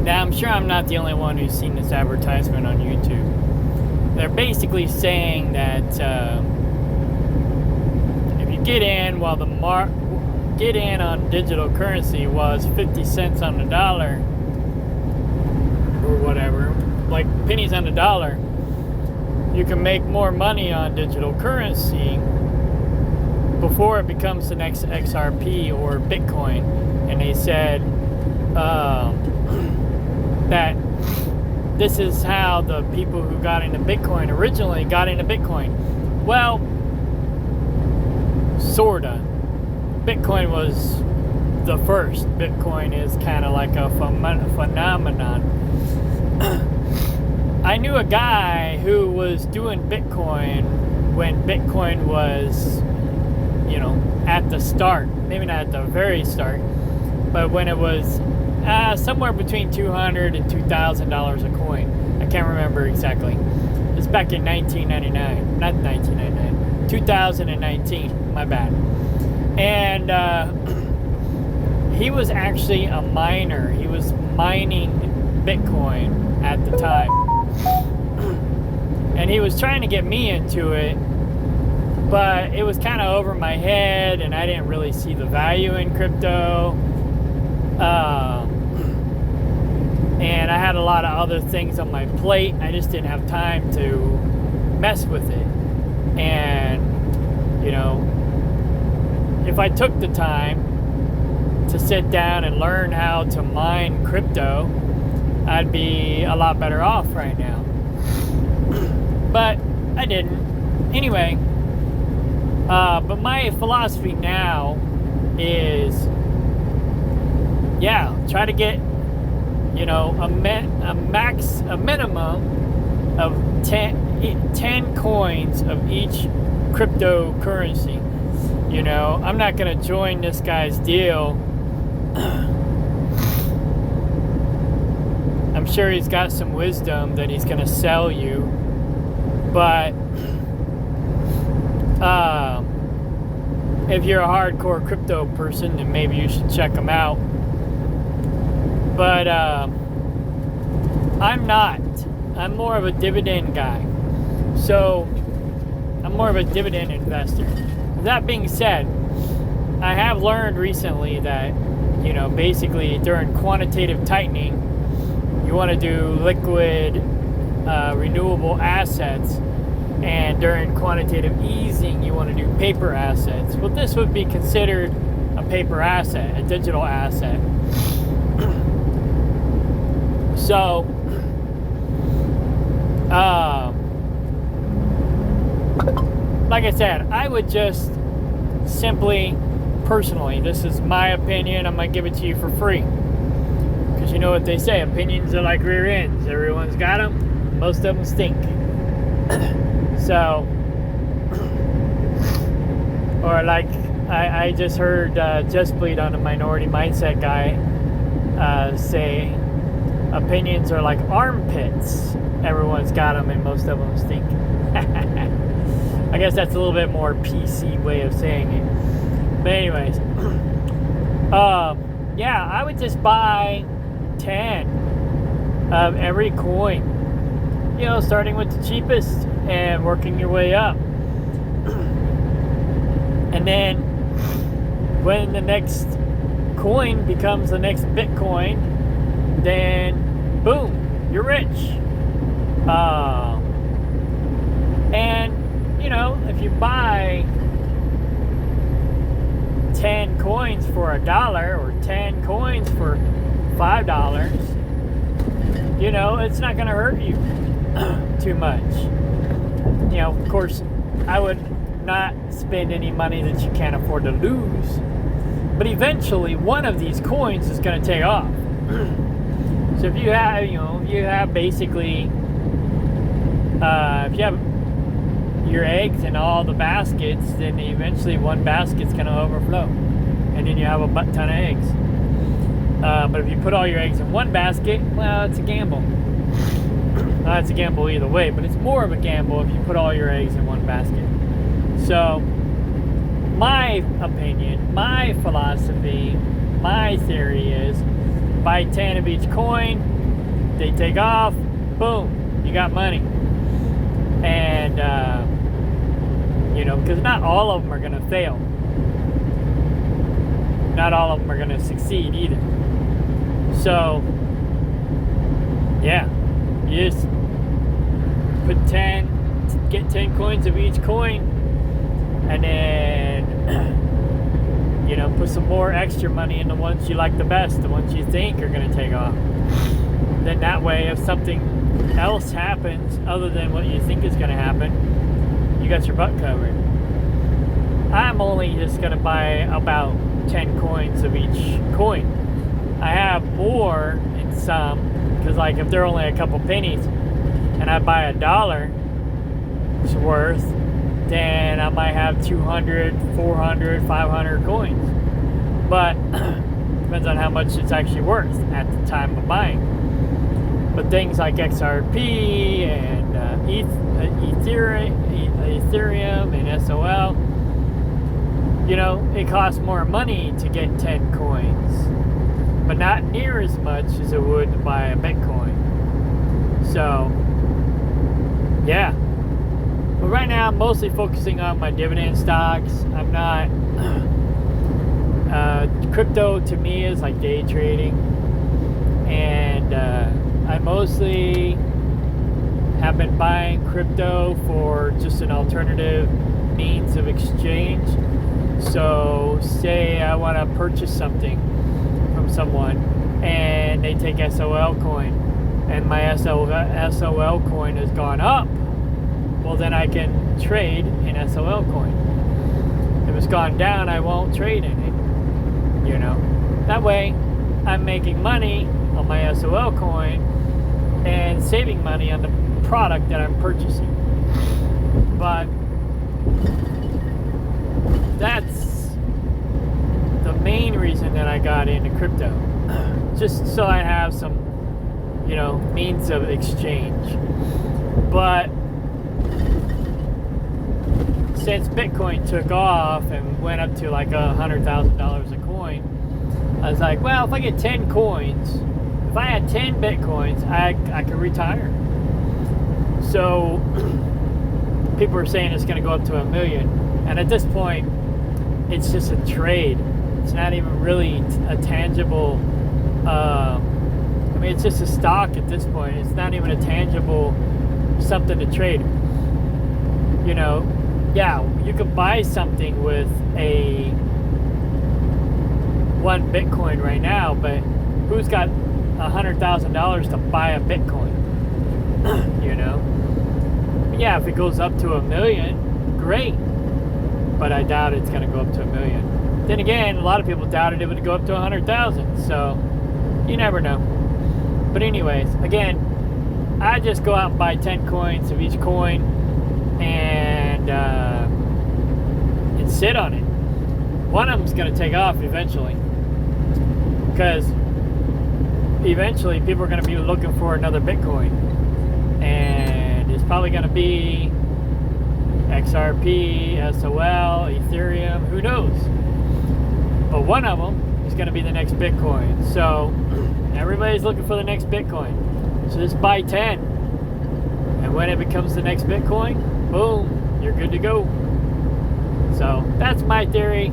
Now, I'm sure I'm not the only one who's seen this advertisement on YouTube. They're basically saying that if you get in while get in on digital currency was 50 cents on the dollar or whatever, like pennies on the dollar, you can make more money on digital currency before it becomes the next XRP or Bitcoin. And they said that this is how the people who got into Bitcoin originally got into Bitcoin. Well, sorta. Bitcoin was the first. Bitcoin is kind of like a phenomenon. I knew a guy who was doing Bitcoin when Bitcoin was, at the start. Maybe not at the very start, but when it was somewhere between $200 and $2,000 a coin. I can't remember exactly. It's back in 1999. Not 1999. 2019. My bad. And he was actually a miner. He was mining Bitcoin at the time. And he was trying to get me into it, but it was kind of over my head, and I didn't really see the value in crypto. And I had a lot of other things on my plate. I just didn't have time to mess with it. And, if I took the time to sit down and learn how to mine crypto, I'd be a lot better off right now. But I didn't. Anyway, but my philosophy now is, try to get, a minimum of 10 coins of each cryptocurrency. I'm not going to join this guy's deal. I'm sure he's got some wisdom that he's going to sell you. But if you're a hardcore crypto person, then maybe you should check him out. But I'm not. I'm more of a dividend guy. So I'm more of a dividend investor. That being said, I have learned recently that, basically during quantitative tightening, you want to do liquid, renewable assets, and during quantitative easing, you want to do paper assets. Well, this would be considered a paper asset, a digital asset. So, like I said, I would just simply, personally, this is my opinion, I'm going to give it to you for free. Because you know what they say, opinions are like rear ends. Everyone's got them, most of them stink. So, or like, I just heard Just Bleed on the Minority Mindset guy say, opinions are like armpits. Everyone's got them and most of them stink. I guess that's a little bit more PC way of saying it. But anyways, I would just buy 10 of every coin. Starting with the cheapest and working your way up. And then when the next coin becomes the next Bitcoin, then boom, you're rich. And if you buy 10 coins for $1 or 10 coins for $5, it's not going to hurt you too much. Of course, I would not spend any money that you can't afford to lose. But eventually, one of these coins is going to take off. So if you have basically, if you have your eggs in all the baskets, then eventually one basket's going to overflow. And then you have a butt ton of eggs. But if you put all your eggs in one basket, well, it's a gamble. It's a gamble either way, but it's more of a gamble if you put all your eggs in one basket. So, my opinion, my philosophy, my theory is buy 10 of each coin, they take off, boom, you got money. And, because not all of them are going to fail. Not all of them are going to succeed either. So, yeah, you just get 10 coins of each coin, and then, put some more extra money in the ones you like the best, the ones you think are going to take off. Then that way, if something else happens other than what you think is going to happen, you got your butt covered. I'm only just going to buy about 10 coins of each coin. I have more in some, because like if they're only a couple pennies and I buy $1's worth, then I might have 200, 400, 500 coins. But depends on how much it's actually worth at the time of buying. But things like XRP and Ethereum and SOL, it costs more money to get 10 coins, but not near as much as it would to buy a Bitcoin. So, yeah. But right now, I'm mostly focusing on my dividend stocks. I'm not... crypto to me is like day trading. And I mostly have been buying crypto for just an alternative means of exchange. So, say I want to purchase something from someone and they take SOL coin and my SOL coin has gone up, well, then I can trade in SOL coin. If it's gone down, I won't trade in it. That way, I'm making money on my SOL coin and saving money on the product that I'm purchasing. But that's the main reason that I got into crypto. Just so I have some, means of exchange. But since Bitcoin took off and went up to like $100,000 a coin, I was like, well, if I get 10 coins, if I had 10 Bitcoins, I could retire. So people are saying it's going to go up to $1 million. And at this point, it's just a trade. It's not even really a tangible, it's just a stock at this point. It's not even a tangible something to trade. Yeah, you could buy something with a 1 Bitcoin right now, but who's got $100,000 to buy a Bitcoin? Yeah, if it goes up to $1 million, great. But I doubt it's going to go up to $1 million. Then again, a lot of people doubted it would go up to 100,000. So you never know. But anyways, again, I just go out and buy 10 coins of each coin and sit on it. One of them's going to take off eventually, because eventually people are going to be looking for another Bitcoin, and it's probably going to be XRP, SOL, Ethereum, who knows? But one of them is going to be the next Bitcoin. So everybody's looking for the next Bitcoin. So just buy 10, and when it becomes the next Bitcoin, boom, you're good to go. So that's my theory.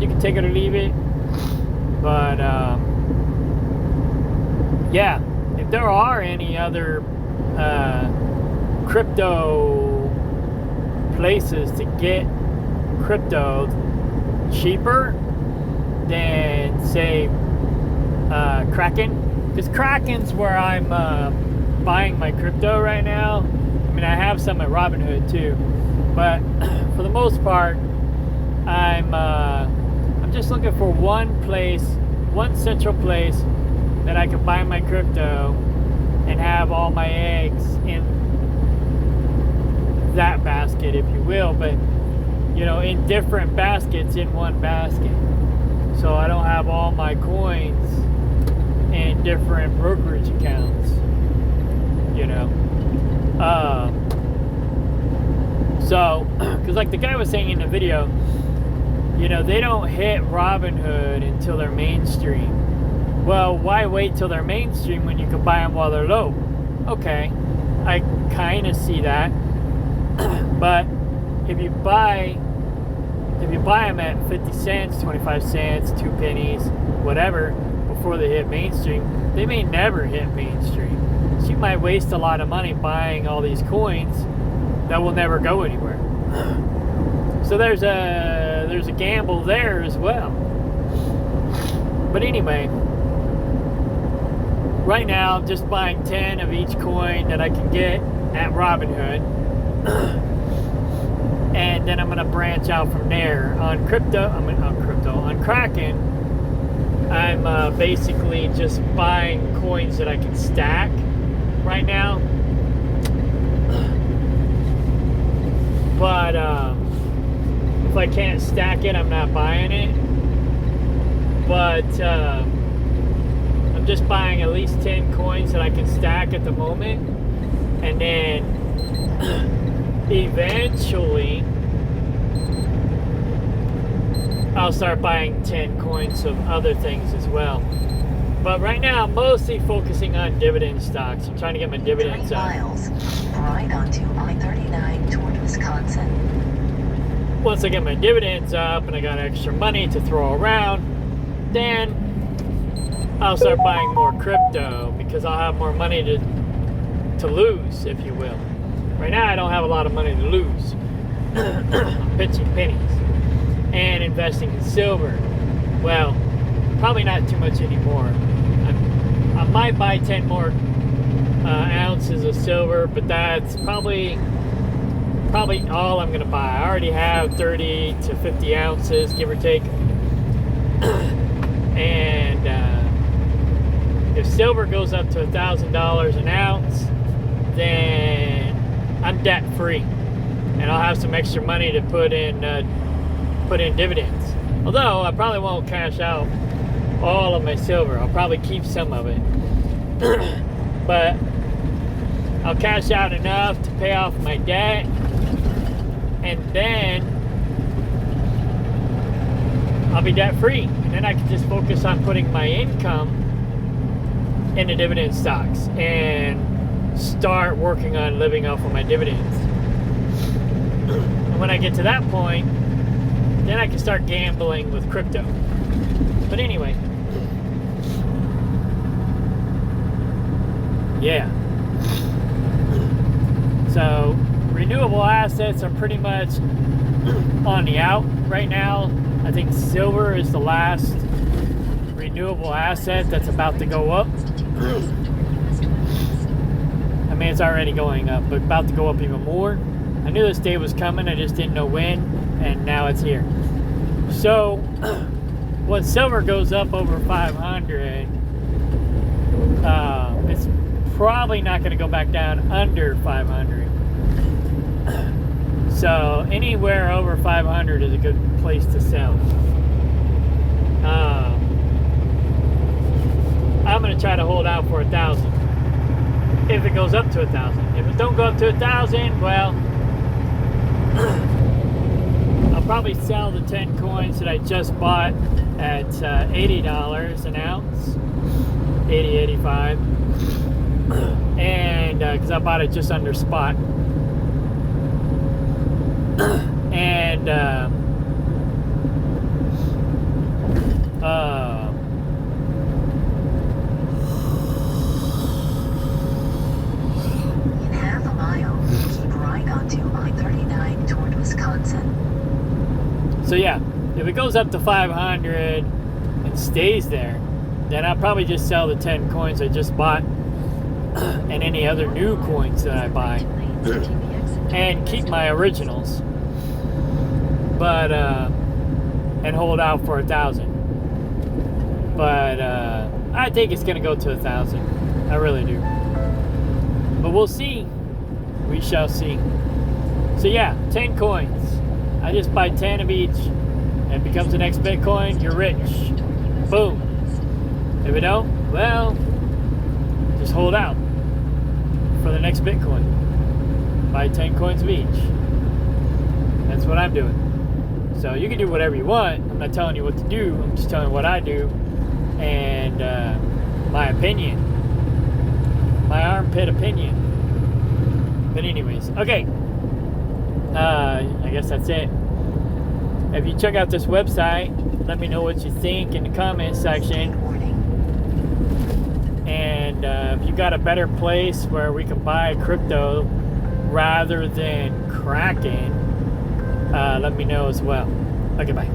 You can take it or leave it. But yeah, if there are any other crypto places to get crypto cheaper than, say, Kraken, because Kraken's where I'm buying my crypto right now. I have some at Robinhood too, but for the most part, I'm just looking for one central place that I can buy my crypto and have all my eggs in that basket, if you will, but in different baskets in one basket, so I don't have all my coins in different brokerage accounts. So, because like the guy was saying in the video, they don't hit Robinhood until they're mainstream. Well, why wait till they're mainstream when you can buy them while they're low? Okay, I kind of see that. But if you buy them at 50 cents, 25 cents, 2 pennies, whatever, before they hit mainstream, they may never hit mainstream. So you might waste a lot of money buying all these coins that will never go anywhere. So there's a gamble there as well. But anyway, right now I'm just buying 10 of each coin that I can get at Robinhood. And then I'm going to branch out from there. On Kraken, I'm basically just buying coins that I can stack right now. But if I can't stack it, I'm not buying it. But I'm just buying at least 10 coins that I can stack at the moment. And then eventually I'll start buying 10 coins of other things as well. But right now I'm mostly focusing on dividend stocks. I'm trying to get my dividends up. 3 miles, right onto I-39 toward Wisconsin. Once I get my dividends up and I got extra money to throw around, then I'll start buying more crypto because I'll have more money to lose, if you will. Right now I don't have a lot of money to lose. I'm pitching pennies and investing in silver. Well, probably not too much anymore. I might buy 10 more ounces of silver, but that's probably all I'm gonna buy. I already have 30 to 50 ounces, give or take. And if silver goes up to $1,000 an ounce, then I'm debt free, and I'll have some extra money to put in dividends. Although I probably won't cash out all of my silver. I'll probably keep some of it. But I'll cash out enough to pay off my debt, and then I'll be debt free. And then I can just focus on putting my income into dividend stocks and start working on living off of my dividends. And when I get to that point, then I can start gambling with crypto. But anyway, yeah. So renewable assets are pretty much on the out right now. I think silver is the last renewable asset that's about to go up. I mean, it's already going up, but about to go up even more. I knew this day was coming, I just didn't know when, and now it's here. So when silver goes up over 500, it's probably not going to go back down under 500. So anywhere over 500 is a good place to sell. I'm going to try to hold out for 1,000. If it goes up to 1,000. If it don't go up to 1,000, well, I'll probably sell the 10 coins that I just bought at $80 an ounce, 80, 85, and because I bought it just under spot, and In half a mile, keep right onto I-39 toward Wisconsin. So yeah, if it goes up to 500 and stays there, then I'll probably just sell the 10 coins I just bought and any other new coins that I buy and keep my originals, but and hold out for 1,000. But I think it's gonna go to 1,000. I really do. But we'll see. We shall see. So yeah, 10 coins. I just buy 10 of each. It becomes the next Bitcoin. You're rich. Boom. If it don't, well, just hold out for the next Bitcoin. Buy 10 coins of each. That's what I'm doing. So you can do whatever you want. I'm not telling you what to do. I'm just telling you what I do. and my opinion, my armpit opinion. But anyways, okay. I guess that's it. If you check out this website, let me know what you think in the comment section. Warning. And if you got a better place where we can buy crypto rather than Kraken, let me know as well. Okay, bye.